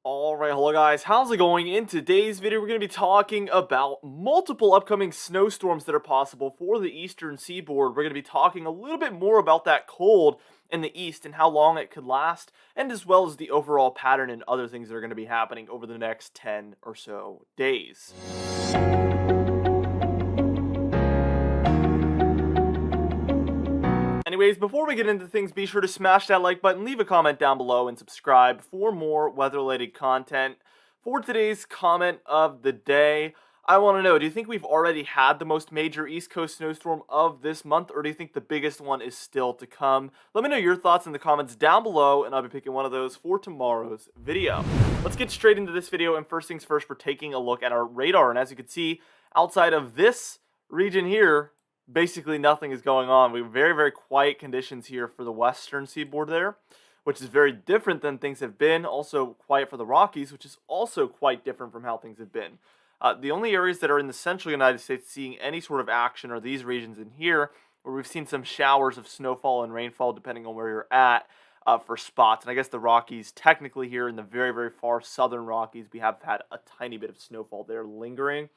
Alright, hello guys, how's it going? In today's video, we're going to be talking about multiple upcoming snowstorms that are possible for the eastern seaboard. We're going to be talking a little bit more about that cold in the east and how long it could last, and as well as the overall pattern and other things that are going to be happening over the next 10 or so days. Anyways, before we get into things, be sure to smash that like button, leave a comment down below, and subscribe for more weather-related content. For today's comment of the day, I want to know, do you think we've already had the most major East Coast snowstorm of this month, or do you think the biggest one is still to come? Let me know your thoughts in the comments down below, and I'll be picking one of those for tomorrow's video. Let's get straight into this video, and first things first, we're taking a look at our radar, and as you can see, outside of this region here, basically nothing is going on. We have very, very quiet conditions here for the western seaboard there, which is very different than things have been. Also quiet for the Rockies, which is also quite different from how things have been. The only areas that are in the central United States seeing any sort of action are these regions in here, where we've seen some showers of snowfall and rainfall depending on where you're at for spots. And I guess the Rockies, technically here in the very, very far southern Rockies, we have had a tiny bit of snowfall there lingering.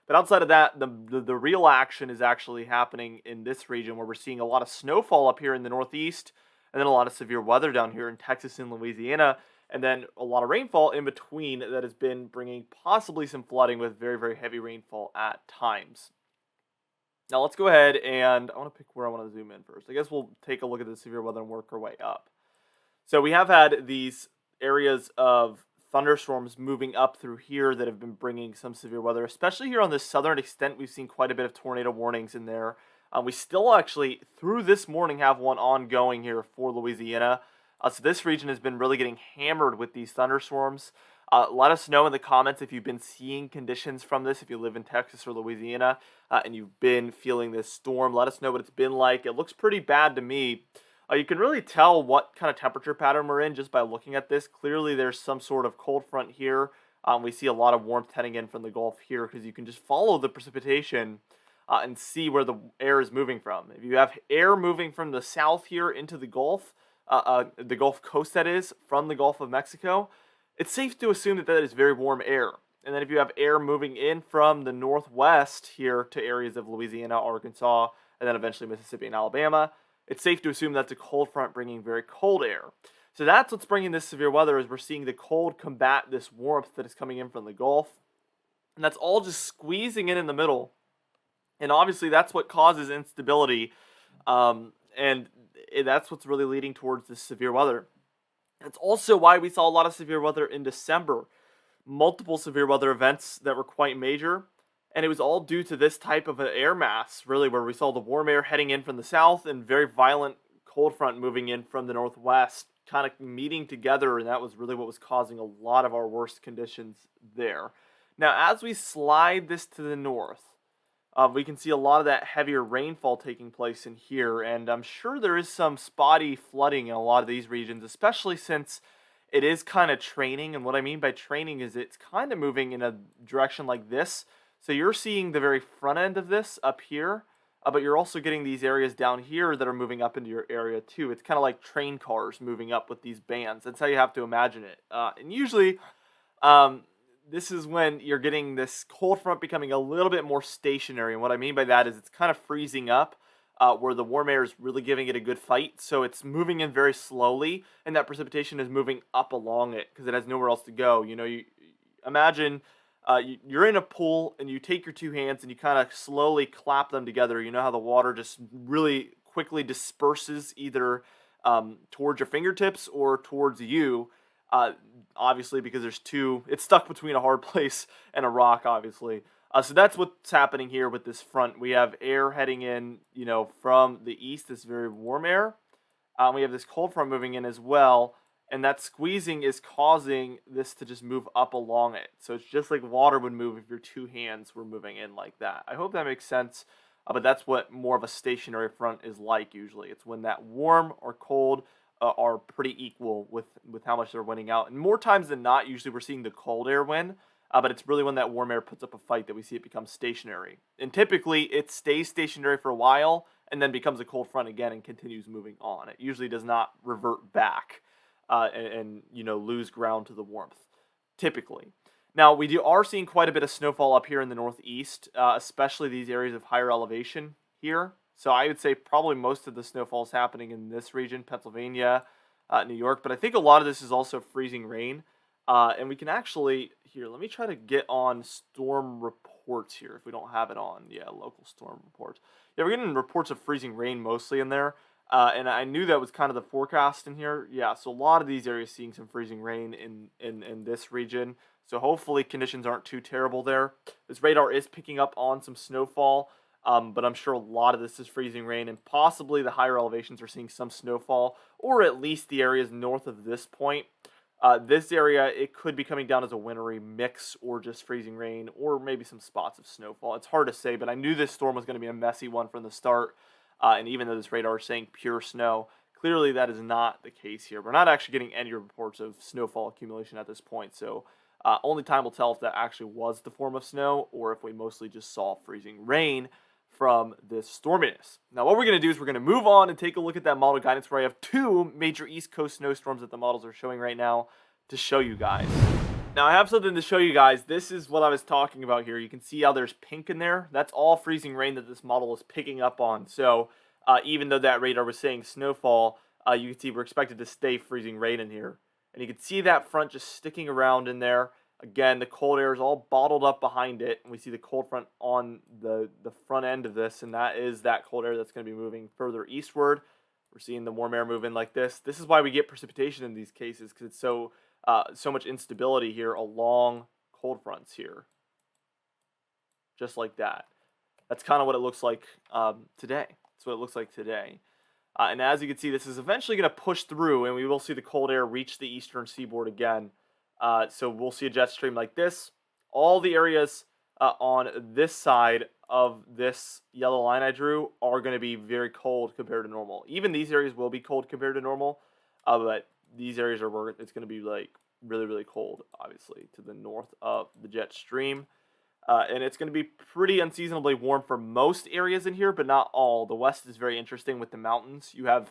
But outside of that, the real action is actually happening in this region where we're seeing a lot of snowfall up here in the northeast, and then a lot of severe weather down here in Texas and Louisiana, and then a lot of rainfall in between that has been bringing possibly some flooding with very, very heavy rainfall at times. Now let's go ahead and I want to pick where I want to zoom in first. I guess we'll take a look at the severe weather and work our way up. So we have had these areas of thunderstorms moving up through here that have been bringing some severe weather, especially here on the southern extent. We've seen quite a bit of tornado warnings in there. We still actually, through this morning, have one ongoing here for Louisiana. So this region has been really getting hammered with these thunderstorms. Let us know in the comments if you've been seeing conditions from this, if you live in Texas or Louisiana, and you've been feeling this storm. Let us know what it's been like. It looks pretty bad to me. You can really tell what kind of temperature pattern we're in just by looking at this. Clearly, there's some sort of cold front here. We see a lot of warmth heading in from the Gulf here because you can just follow the precipitation and see where the air is moving from. If you have air moving from the south here into the Gulf Coast that is, from the Gulf of Mexico, it's safe to assume that that is very warm air. And then if you have air moving in from the northwest here to areas of Louisiana, Arkansas, and then eventually Mississippi and Alabama, it's safe to assume that's a cold front bringing very cold air. So that's what's bringing this severe weather, is we're seeing the cold combat this warmth that is coming in from the Gulf. And that's all just squeezing in the middle. And obviously that's what causes instability. And that's what's really leading towards this severe weather. That's also why we saw a lot of severe weather in December. Multiple severe weather events that were quite major. And it was all due to this type of an air mass, really, where we saw the warm air heading in from the south and very violent cold front moving in from the northwest, kind of meeting together, and that was really what was causing a lot of our worst conditions there. Now, as we slide this to the north, we can see a lot of that heavier rainfall taking place in here, and I'm sure there is some spotty flooding in a lot of these regions, especially since it is kind of training. And what I mean by training is it's kind of moving in a direction like this. So you're seeing the very front end of this up here, but you're also getting these areas down here that are moving up into your area too. It's kind of like train cars moving up with these bands. That's how you have to imagine it. And usually, this is when you're getting this cold front becoming a little bit more stationary. And what I mean by that is it's kind of freezing up, where the warm air is really giving it a good fight. So it's moving in very slowly, and that precipitation is moving up along it because it has nowhere else to go. You know, you imagine... you're in a pool and you take your two hands and you kind of slowly clap them together. You know how the water just really quickly disperses either towards your fingertips or towards you. Obviously, because it's stuck between a hard place and a rock, obviously. So that's what's happening here with this front. We have air heading in, from the east, this very warm air. We have this cold front moving in as well. And that squeezing is causing this to just move up along it. So it's just like water would move if your two hands were moving in like that. I hope that makes sense. But that's what more of a stationary front is like usually. It's when that warm or cold are pretty equal with how much they're winning out. And more times than not, usually we're seeing the cold air win. But it's really when that warm air puts up a fight that we see it become stationary. And typically it stays stationary for a while and then becomes a cold front again and continues moving on. It usually does not revert back. And lose ground to the warmth. typically. Now, are seeing quite a bit of snowfall up here in the northeast, especially these areas of higher elevation here. So I would say probably most of the snowfall is happening in this region, Pennsylvania, New York. But I think a lot of this is also freezing rain. And we can actually, here, let me try to get on storm reports here if we don't have it on. Yeah, local storm reports. Yeah, we're getting reports of freezing rain mostly in there. And I knew that was kind of the forecast in here. Yeah, so a lot of these areas seeing some freezing rain in this region. So hopefully conditions aren't too terrible there. This radar is picking up on some snowfall, but I'm sure a lot of this is freezing rain, and possibly the higher elevations are seeing some snowfall, or at least the areas north of this point. This area, it could be coming down as a wintry mix or just freezing rain, or maybe some spots of snowfall. It's hard to say, but I knew this storm was going to be a messy one from the start. And even though this radar is saying pure snow, clearly that is not the case here. We're not actually getting any reports of snowfall accumulation at this point, so only time will tell if that actually was the form of snow or if we mostly just saw freezing rain from this storminess. Now, what we're going to do is we're going to move on and take a look at that model guidance where I have two major East Coast snowstorms that the models are showing right now to show you guys. Now, I have something to show you guys. This is what I was talking about here. You can see how there's pink in there. That's all freezing rain that this model is picking up on. So even though that radar was saying snowfall, you can see we're expected to stay freezing rain in here. And you can see that front just sticking around in there. Again, the cold air is all bottled up behind it. And we see the cold front on the front end of this. And that is that cold air that's going to be moving further eastward. We're seeing the warm air move in like this. This is why we get precipitation in these cases, because it's so much instability here along cold fronts here. Just like that. That's kind of what it looks like today. That's what it looks like today. And as you can see, this is eventually going to push through, and we will see the cold air reach the eastern seaboard again. So we'll see a jet stream like this. All the areas on this side of this yellow line I drew are going to be very cold compared to normal. Even these areas will be cold compared to normal, but these areas are where it's going to be like really, really cold, obviously, to the north of the jet stream. And it's going to be pretty unseasonably warm for most areas in here, but not all. The west is very interesting with the mountains. You have,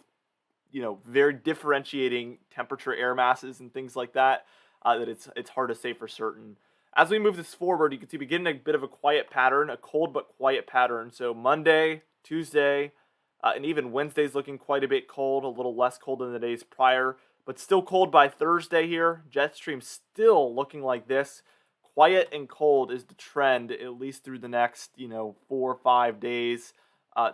very differentiating temperature air masses and things like that, that it's hard to say for certain. As we move this forward, you can see we get in a bit of a quiet pattern, a cold but quiet pattern. So Monday, Tuesday, and even Wednesday's looking quite a bit cold, a little less cold than the days prior, but still cold by Thursday here. Jet stream still looking like this. Quiet and cold is the trend, at least through the next, 4 or 5 days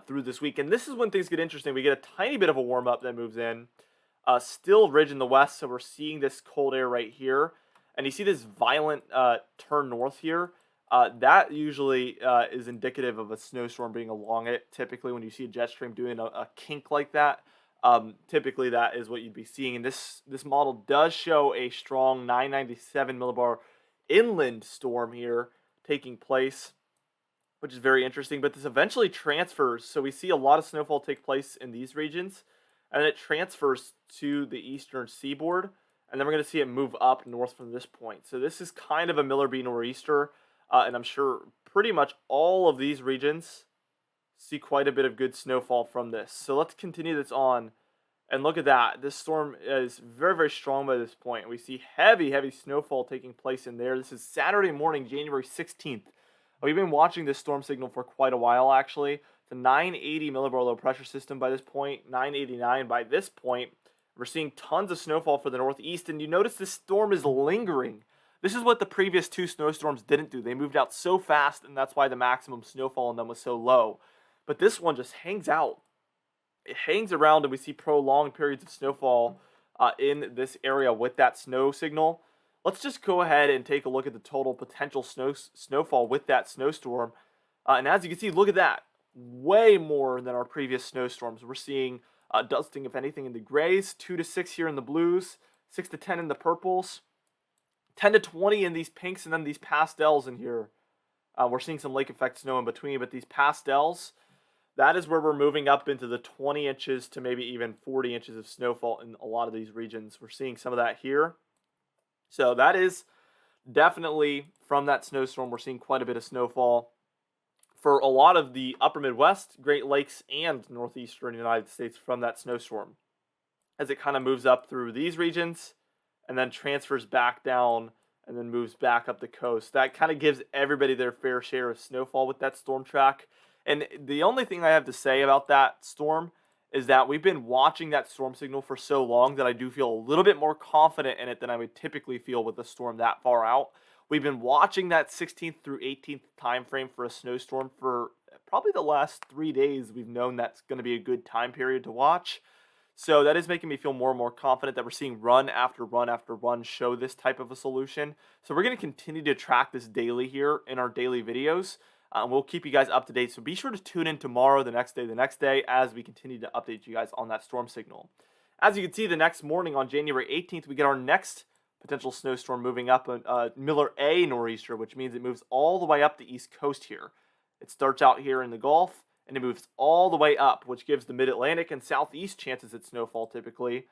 through this week. And this is when things get interesting. We get a tiny bit of a warm-up that moves in. Still ridge in the west, so we're seeing this cold air right here. And you see this violent turn north here. That usually is indicative of a snowstorm being along it. Typically, when you see a jet stream doing a kink like that, typically that is what you'd be seeing. And this model does show a strong 997 millibar inland storm here taking place, which is very interesting. But this eventually transfers. So we see a lot of snowfall take place in these regions, and then it transfers to the eastern seaboard. And then we're going to see it move up north from this point. So this is kind of a Miller B nor'easter. And I'm sure pretty much all of these regions see quite a bit of good snowfall from this. So let's continue this on. And look at that. This storm is very, very strong by this point. We see heavy, heavy snowfall taking place in there. This is Saturday morning, January 16th. We've been watching this storm signal for quite a while, actually. It's a 980 millibar low pressure system by this point, 989 by this point. We're seeing tons of snowfall for the northeast, and you notice this storm is lingering. This is what the previous two snowstorms didn't do. They moved out so fast, and that's why the maximum snowfall in them was so low. But this one just hangs out. It hangs around, and we see prolonged periods of snowfall in this area with that snow signal. Let's just go ahead and take a look at the total potential snowfall with that snowstorm. And as you can see, look at that. Way more than our previous snowstorms. We're seeing dusting, if anything, in the grays, 2 to 6 here in the blues, 6 to 10 in the purples, 10 to 20 in these pinks, and then these pastels in here. We're seeing some lake effect snow in between, but these pastels, that is where we're moving up into the 20 inches to maybe even 40 inches of snowfall in a lot of these regions. We're seeing some of that here. So that is definitely from that snowstorm. We're seeing quite a bit of snowfall for a lot of the upper Midwest, Great Lakes, and northeastern United States from that snowstorm, as it kind of moves up through these regions and then transfers back down and then moves back up the coast. That kind of gives everybody their fair share of snowfall with that storm track. And the only thing I have to say about that storm is that we've been watching that storm signal for so long that I do feel a little bit more confident in it than I would typically feel with a storm that far out. We've been watching that 16th through 18th time frame for a snowstorm for probably the last 3 days. We've known that's going to be a good time period to watch. So that is making me feel more and more confident that we're seeing run after run after run show this type of a solution. So we're going to continue to track this daily here in our daily videos. We'll keep you guys up to date. So be sure to tune in tomorrow, the next day, as we continue to update you guys on that storm signal. As you can see, the next morning on January 18th, we get our next potential snowstorm moving up, Miller A nor'easter, which means it moves all the way up the east coast here. It starts out here in the Gulf, and it moves all the way up, which gives the mid-Atlantic and southeast chances at snowfall typically.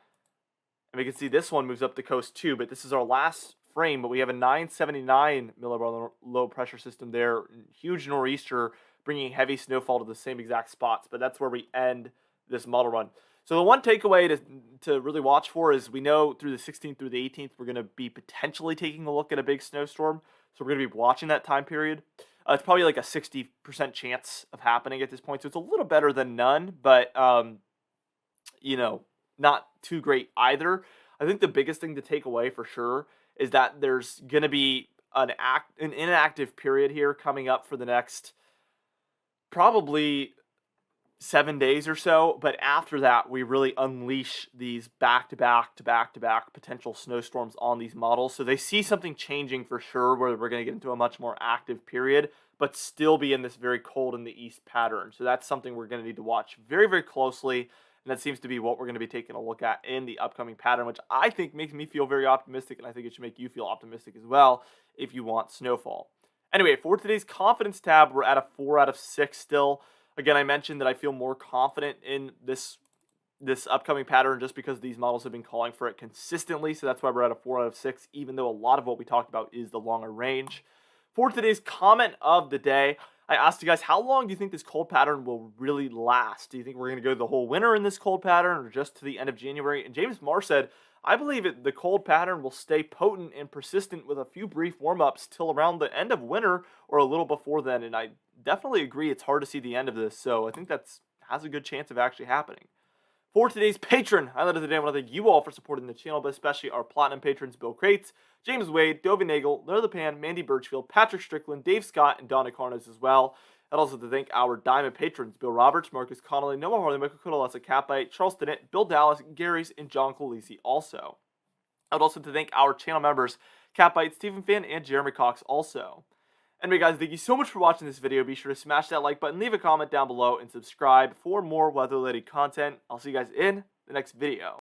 And we can see this one moves up the coast too, but this is our last frame, but we have a 979 millibar low pressure system there. Huge nor'easter bringing heavy snowfall to the same exact spots, but that's where we end this model run. So the one takeaway to really watch for is we know through the 16th through the 18th, we're going to be potentially taking a look at a big snowstorm. So we're going to be watching that time period. It's probably like a 60% chance of happening at this point. So it's a little better than none, but, you know, not too great either. I think the biggest thing to take away for sure is that there's going to be an inactive period here coming up for the next probably 7 days or so, but after that, we really unleash these back-to-back potential snowstorms on these models. So they see something changing for sure, where we're going to get into a much more active period, but still be in this very cold in the east pattern. So that's something we're going to need to watch very, very closely, and that seems to be what we're going to be taking a look at in the upcoming pattern, which I think makes me feel very optimistic, and I think it should make you feel optimistic as well if you want snowfall. Anyway, for today's confidence tab, we're at a 4 out of 6 still. Again, I mentioned that I feel more confident in this upcoming pattern just because these models have been calling for it consistently. So that's why we're at a 4 out of 6, even though a lot of what we talked about is the longer range. For today's comment of the day, I asked you guys, how long do you think this cold pattern will really last? Do you think we're going to go the whole winter in this cold pattern or just to the end of January? And James Marr said, I believe the cold pattern will stay potent and persistent with a few brief warm-ups till around the end of winter or a little before then. And I definitely agree it's hard to see the end of this. So I think that's has a good chance of actually happening. For today's patron highlight of the day, I want to thank you all for supporting the channel, but especially our platinum patrons, Bill Crates, James Wade, Dovey Nagel, Larry the Pan, Mandy Birchfield, Patrick Strickland, Dave Scott, and Donna Carnes as well. I'd also like to thank our diamond patrons, Bill Roberts, Marcus Connolly, Noah Harley, Michael Kudalasa, Catbite, Charles Stinnett, Bill Dallas, Gary's, and John Colisi also. I would also like to thank our channel members, Catbite, Stephen Fan, and Jeremy Cox also. Anyway, guys, thank you so much for watching this video. Be sure to smash that like button, leave a comment down below, and subscribe for more weather-related content. I'll see you guys in the next video.